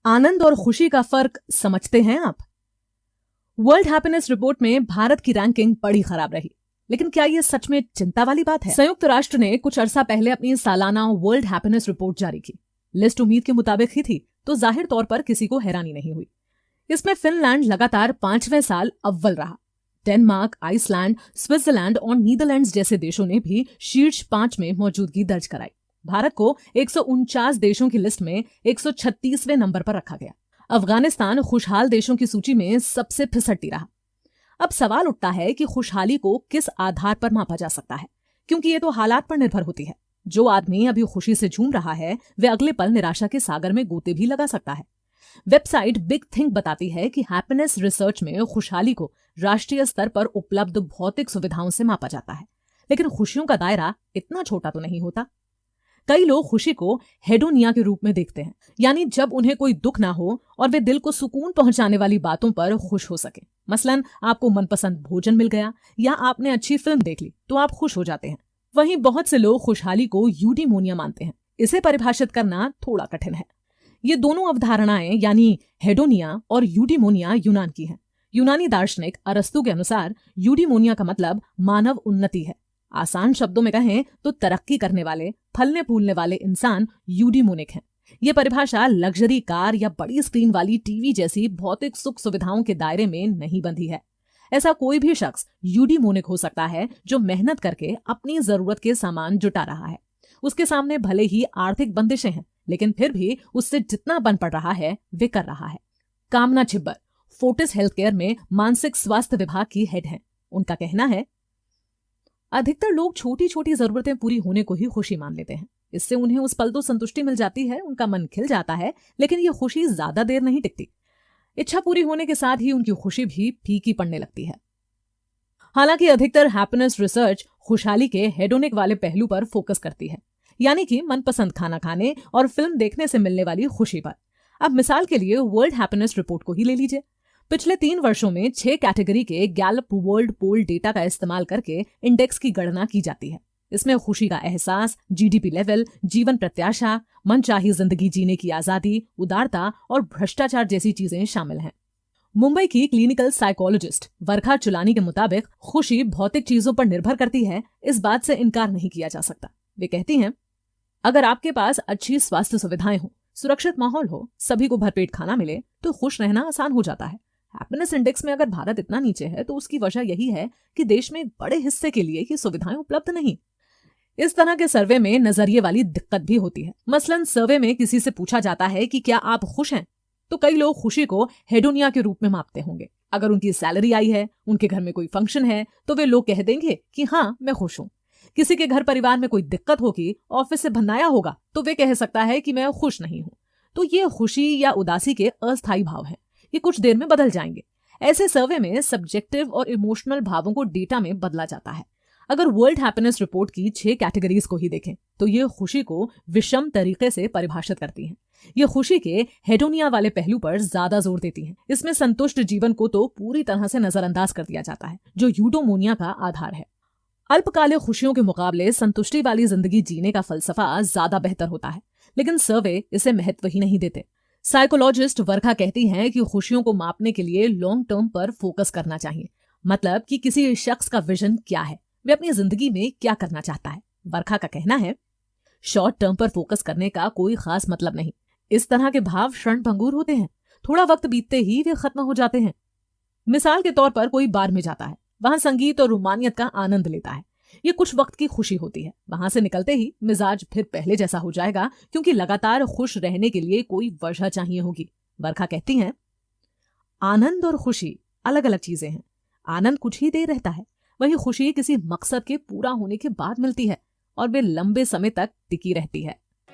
आनंद और खुशी का फर्क समझते हैं आप? वर्ल्ड हैप्पीनेस रिपोर्ट में भारत की रैंकिंग बड़ी खराब रही, लेकिन क्या ये सच में चिंता वाली बात है? संयुक्त राष्ट्र ने कुछ अरसा पहले अपनी सालाना वर्ल्ड हैप्पीनेस रिपोर्ट जारी की। लिस्ट उम्मीद के मुताबिक ही थी, तो जाहिर तौर पर किसी को हैरानी नहीं हुई। इसमें फिनलैंड लगातार 5वें साल अव्वल रहा। डेनमार्क, आइसलैंड, स्विट्जरलैंड और नीदरलैंड्स जैसे देशों ने भी शीर्ष 5 में मौजूदगी दर्ज कराई। भारत को 149 देशों की लिस्ट में 136वें नंबर पर रखा गया। अफगानिस्तान खुशहाल देशों की सूची में सबसे फिसड्डी रहा। अब सवाल उठता है कि खुशहाली को किस आधार पर मापा जा सकता है, क्योंकि ये तो हालात पर निर्भर होती है। जो आदमी अभी खुशी से झूम रहा है, वे अगले पल निराशा के सागर में गोते भी लगा सकता है। वेबसाइट बिग थिंक बताती है कि हैप्पीनेस रिसर्च में खुशहाली को राष्ट्रीय स्तर पर उपलब्ध भौतिक सुविधाओं से मापा जाता है, लेकिन खुशियों का दायरा इतना छोटा तो नहीं होता। कई लोग खुशी को हेडोनिया के रूप में देखते हैं, यानी जब उन्हें कोई दुख ना हो और वे दिल को सुकून पहुंचाने वाली बातों पर खुश हो सके। मसलन आपको मनपसंद भोजन मिल गया या आपने अच्छी फिल्म देख ली तो आप खुश हो जाते हैं। वहीं बहुत से लोग खुशहाली को यूडीमोनिया मानते हैं। इसे परिभाषित करना थोड़ा कठिन है। ये दोनों अवधारणाएं यानी हेडोनिया और यूडीमोनिया यूनान की हैं। यूनानी दार्शनिक अरस्तु के अनुसार यूडीमोनिया का मतलब मानव उन्नति है। आसान शब्दों में कहें तो तरक्की करने वाले, फलने फूलने वाले इंसान यूडीमोनिक हैं। ये परिभाषा लग्जरी कार या बड़ी स्क्रीन वाली टीवी जैसी भौतिक सुख सुविधाओं के दायरे में नहीं बंधी है। ऐसा कोई भी शख्स यूडीमोनिक हो सकता है जो मेहनत करके अपनी जरूरत के सामान जुटा रहा है। उसके सामने भले ही आर्थिक बंदिशें हैं, लेकिन फिर भी उससे जितना बन पड़ रहा है वे कर रहा है। कामना छिब्बर फोर्टिस हेल्थकेयर में मानसिक स्वास्थ्य विभाग की हेड हैं। उनका कहना है, अधिकतर लोग छोटी छोटी जरूरतें पूरी होने को ही खुशी मान लेते हैं। इससे उन्हें उस पल तो संतुष्टि मिल जाती है, उनका मन खिल जाता है, लेकिन ये खुशी ज्यादा देर नहीं टिकती। इच्छा पूरी होने के साथ ही उनकी खुशी भी फीकी पड़ने लगती है। हालांकि अधिकतर हैप्पीनेस रिसर्च खुशहाली के हेडोनिक वाले पहलू पर फोकस करती है, यानी कि मनपसंद खाना खाने और फिल्म देखने से मिलने वाली खुशी पर। अब मिसाल के लिए वर्ल्ड हैप्पीनेस रिपोर्ट को ही ले लीजिए। पिछले 3 वर्षों में 6 कैटेगरी के गैलप वर्ल्ड पोल डेटा का इस्तेमाल करके इंडेक्स की गणना की जाती है। इसमें खुशी का एहसास, जीडीपी लेवल, जीवन प्रत्याशा, मनचाही जिंदगी जीने की आजादी, उदारता और भ्रष्टाचार जैसी चीजें शामिल हैं। मुंबई की क्लिनिकल साइकोलॉजिस्ट वर्खा चुलानी के मुताबिक खुशी भौतिक चीजों पर निर्भर करती है, इस बात से इनकार नहीं किया जा सकता। वे कहती हैं, अगर आपके पास अच्छी स्वास्थ्य सुविधाएं हो, सुरक्षित माहौल हो, सभी को भरपेट खाना मिले, तो खुश रहना आसान हो जाता है। हैप्पीनेस इंडेक्स में अगर भारत इतना नीचे है तो उसकी वजह यही है कि देश में एक बड़े हिस्से के लिए ये सुविधाएं उपलब्ध नहीं। इस तरह के सर्वे में नजरिए वाली दिक्कत भी होती है। मसलन सर्वे में किसी से पूछा जाता है कि क्या आप खुश हैं, तो कई लोग खुशी को हेडोनिया के रूप में मापते होंगे। अगर उनकी सैलरी आई है, उनके घर में कोई फंक्शन है, तो वे लोग कह देंगे कि हाँ मैं खुश हूं। किसी के घर परिवार में कोई दिक्कत होगी, ऑफिस से भन्नाया होगा, तो वे कह सकता है कि मैं खुश नहीं हूं। तो ये खुशी या उदासी के अस्थायी भाव हैं, ये कुछ देर में बदल जाएंगे। ऐसे सर्वे में सब्जेक्टिव और इमोशनल भावों को डेटा में बदला जाता है। अगर वर्ल्ड हैप्पीनेस रिपोर्ट की 6 कैटेगरीज को ही देखें तो ये खुशी को विषम तरीके से परिभाषित करती हैं। ये खुशी के हेडोनिया वाले पहलू पर ज्यादा जोर देती हैं। इसमें संतुष्ट जीवन को तो पूरी तरह से नजरअंदाज कर दिया जाता है, जो यूडोमोनिया का आधार है। अल्पकालिक खुशियों के मुकाबले संतुष्टि वाली जिंदगी जीने का फलसफा ज्यादा बेहतर होता है, लेकिन सर्वे इसे महत्व ही नहीं देते। साइकोलॉजिस्ट वर्खा कहती हैं कि खुशियों को मापने के लिए लॉन्ग टर्म पर फोकस करना चाहिए। मतलब कि किसी शख्स का विजन क्या है, वे अपनी जिंदगी में क्या करना चाहता है। वर्खा का कहना है, शॉर्ट टर्म पर फोकस करने का कोई खास मतलब नहीं। इस तरह के भाव क्षणभंगुर होते हैं, थोड़ा वक्त बीतते ही वे खत्म हो जाते हैं। मिसाल के तौर पर कोई बार में जाता है, वहां संगीत और रोमानियत का आनंद लेता है। ये कुछ वक्त की खुशी होती है। वहां से निकलते ही मिजाज फिर पहले जैसा हो जाएगा, क्योंकि लगातार खुश रहने के लिए कोई वजह चाहिए होगी। वर्खा कहती हैं, आनंद और खुशी अलग अलग चीजें हैं। आनंद कुछ ही देर रहता है, वही खुशी किसी मकसद के पूरा होने के बाद मिलती है और वे लंबे समय तक टिकी रहती है।